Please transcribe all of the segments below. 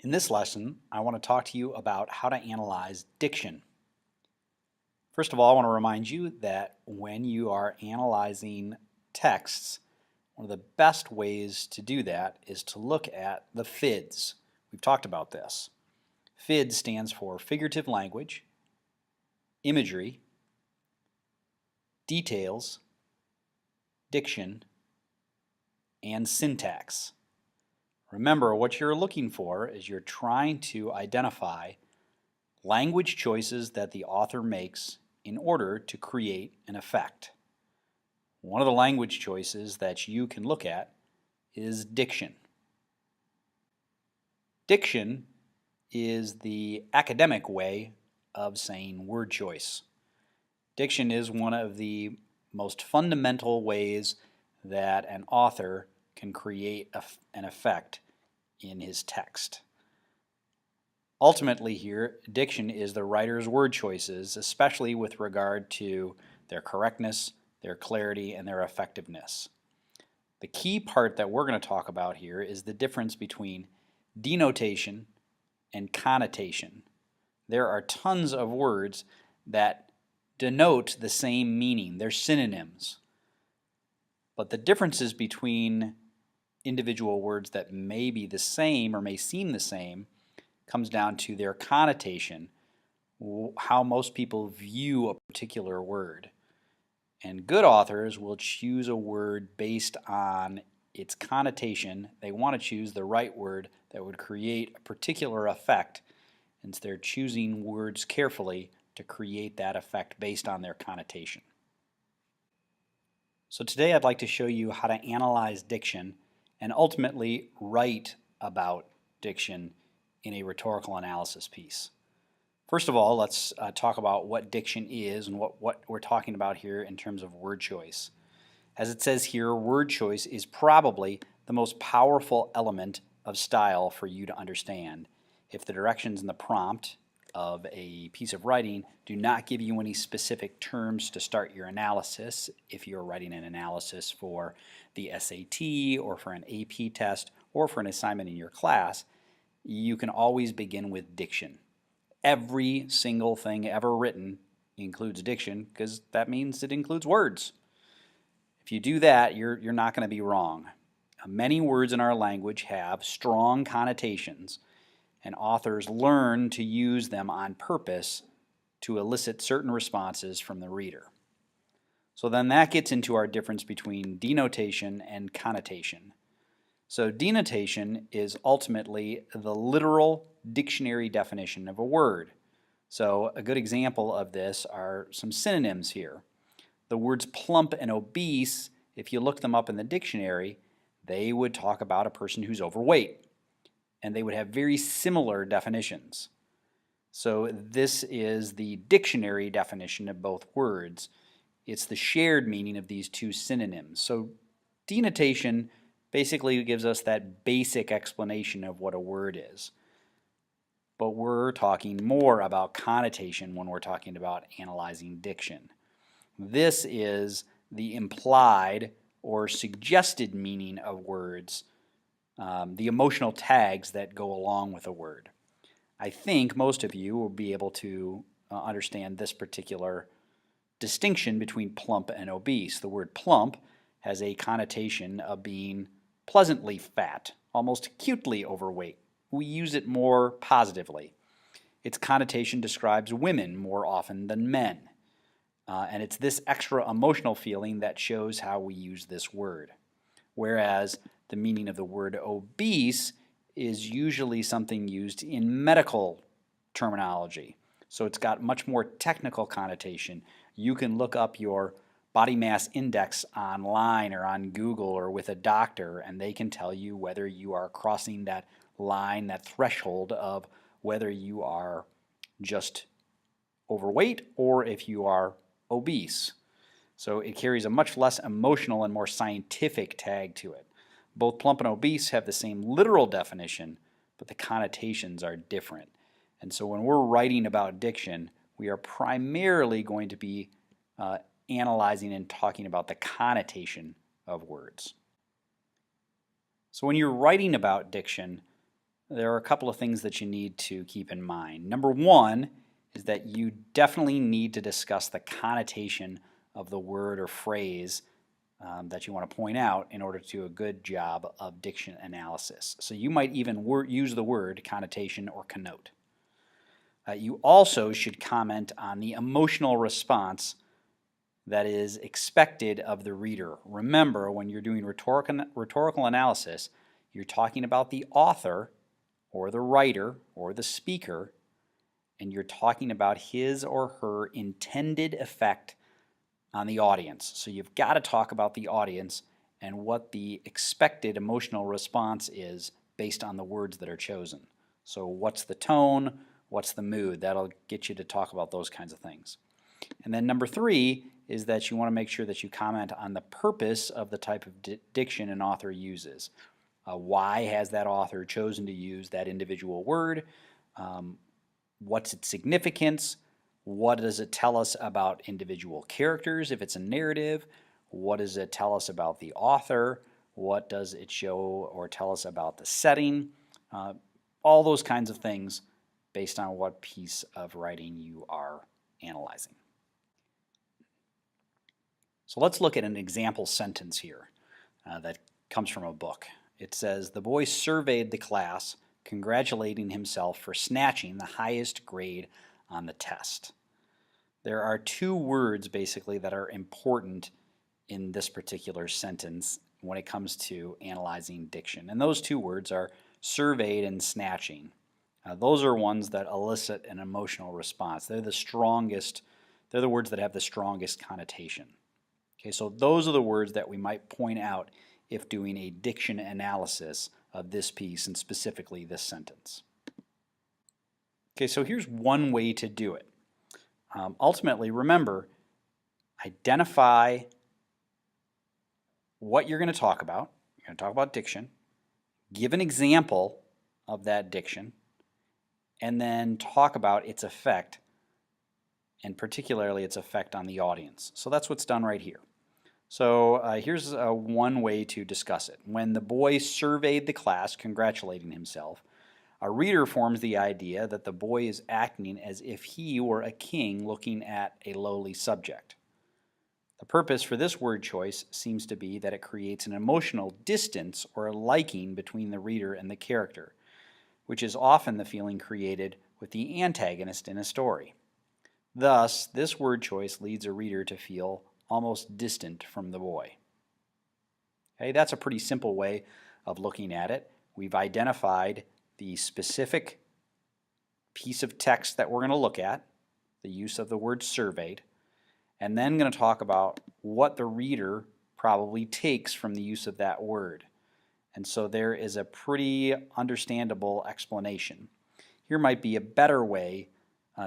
In this lesson, I want to talk to you about how to analyze diction. First of all, I want to remind you that when you are analyzing texts, one of the best ways to do that is to look at the FIDs. We've talked about this. FID stands for figurative language, imagery, details, diction, and syntax. Remember, what you're looking for is you're trying to identify language choices that the author makes in order to create an effect. One of the language choices that you can look at is diction. Diction is the academic way of saying word choice. Diction is one of the most fundamental ways that an author can create an effect in his text. Ultimately here, diction is the writer's word choices, especially with regard to their correctness, their clarity, and their effectiveness. The key part that we're going to talk about here is the difference between denotation and connotation. There are tons of words that denote the same meaning. They're synonyms. But the differences between individual words that may be the same or may seem the same comes down to their connotation, how most people view a particular word. And good authors will choose a word based on its connotation. They want to choose the right word that would create a particular effect, and they're choosing words carefully to create that effect based on their connotation. So today I'd like to show you how to analyze diction and ultimately write about diction in a rhetorical analysis piece. First of all, let's talk about what diction is and what we're talking about here in terms of word choice. As it says here, word choice is probably the most powerful element of style for you to understand. If the directions in the prompt of a piece of writing do not give you any specific terms to start your analysis, if you're writing an analysis for the SAT or for an AP test or for an assignment in your class, you can always begin with diction. Every single thing ever written includes diction because that means it includes words. If you do that, you're not going to be wrong. Many words in our language have strong connotations, and authors learn to use them on purpose to elicit certain responses from the reader. So then that gets into our difference between denotation and connotation. So denotation is ultimately the literal dictionary definition of a word. So a good example of this are some synonyms here. The words plump and obese, if you look them up in the dictionary, they would talk about a person who's overweight, and they would have very similar definitions. So this is the dictionary definition of both words. It's the shared meaning of these two synonyms. So denotation basically gives us that basic explanation of what a word is. But we're talking more about connotation when we're talking about analyzing diction. This is the implied or suggested meaning of words, the emotional tags that go along with a word. I think most of you will be able to understand this particular distinction between plump and obese. The word plump has a connotation of being pleasantly fat, almost cutely overweight. We use it more positively. Its connotation describes women more often than men. And it's this extra emotional feeling that shows how we use this word. Whereas the meaning of the word obese is usually something used in medical terminology. So it's got much more technical connotation. You can look up your body mass index online or on Google or with a doctor, and they can tell you whether you are crossing that line, that threshold of whether you are just overweight or if you are obese. So it carries a much less emotional and more scientific tag to it. Both plump and obese have the same literal definition, but the connotations are different. And so when we're writing about diction, we are primarily going to be analyzing and talking about the connotation of words. So when you're writing about diction, there are a couple of things that you need to keep in mind. Number one is that you definitely need to discuss the connotation of the word or phrase that you want to point out in order to do a good job of diction analysis. So you might even use the word connotation or connote. You also should comment on the emotional response that is expected of the reader. Remember, when you're doing rhetorical analysis, you're talking about the author or the writer or the speaker, and you're talking about his or her intended effect on the audience. So you've got to talk about the audience and what the expected emotional response is based on the words that are chosen. So what's the tone? What's the mood? That'll get you to talk about those kinds of things. And then number three is that you want to make sure that you comment on the purpose of the type of diction an author uses. Why has that author chosen to use that individual word? What's its significance? What does it tell us about individual characters if it's a narrative? What does it tell us about the author? What does it show or tell us about the setting? All those kinds of things based on what piece of writing you are analyzing. So let's look at an example sentence here that comes from a book. It says, "The boy surveyed the class, congratulating himself for snatching the highest grade on the test." There are two words basically that are important in this particular sentence when it comes to analyzing diction. And those two words are surveyed and snatching. Those are ones that elicit an emotional response. They're the strongest, they're the words that have the strongest connotation. Okay, so those are the words that we might point out if doing a diction analysis of this piece and specifically this sentence. Okay, so here's one way to do it. Ultimately, remember, identify what you're going to talk about. You're going to talk about diction. Give an example of that diction, and then talk about its effect, and particularly its effect on the audience. So that's what's done right here. So here's one way to discuss it. When the boy surveyed the class, congratulating himself, a reader forms the idea that the boy is acting as if he were a king looking at a lowly subject. The purpose for this word choice seems to be that it creates an emotional distance or a liking between the reader and the character, which is often the feeling created with the antagonist in a story. Thus, this word choice leads a reader to feel almost distant from the boy. Okay, that's a pretty simple way of looking at it. We've identified the specific piece of text that we're going to look at, the use of the word surveyed, and then going to talk about what the reader probably takes from the use of that word. And so there is a pretty understandable explanation. Here might be a better way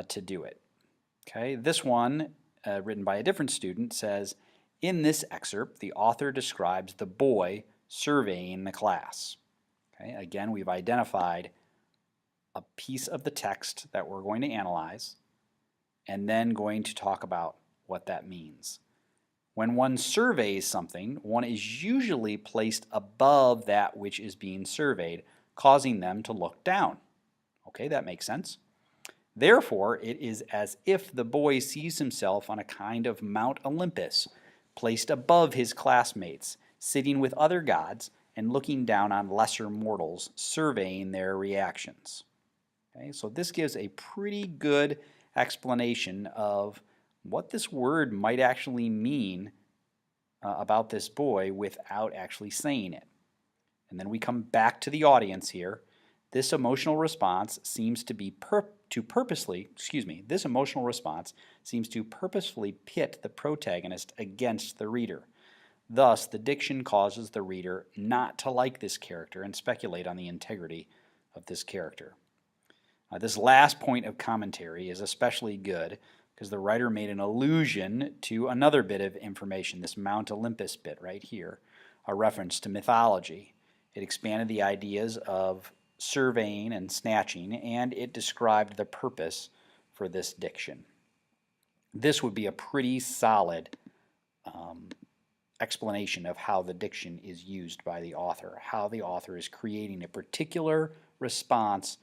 to do it. Okay, this one, written by a different student, says, "In this excerpt, the author describes the boy surveying the class." Okay, again, we've identified a piece of the text that we're going to analyze and then going to talk about what that means. When one surveys something, one is usually placed above that which is being surveyed, causing them to look down. Okay, that makes sense. Therefore, it is as if the boy sees himself on a kind of Mount Olympus, placed above his classmates, sitting with other gods, and looking down on lesser mortals, surveying their reactions. Okay, so this gives a pretty good explanation of what this word might actually mean about this boy without actually saying it. And then we come back to the audience here. This emotional response seems to be purposefully pit the protagonist against the reader. Thus, the diction causes the reader not to like this character and speculate on the integrity of this character. This last point of commentary is especially good because the writer made an allusion to another bit of information, this Mount Olympus bit right here, a reference to mythology. It expanded the ideas of surveying and snatching, and it described the purpose for this diction. This would be a pretty solid explanation of how the diction is used by the author, how the author is creating a particular response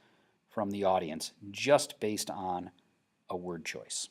from the audience just based on a word choice.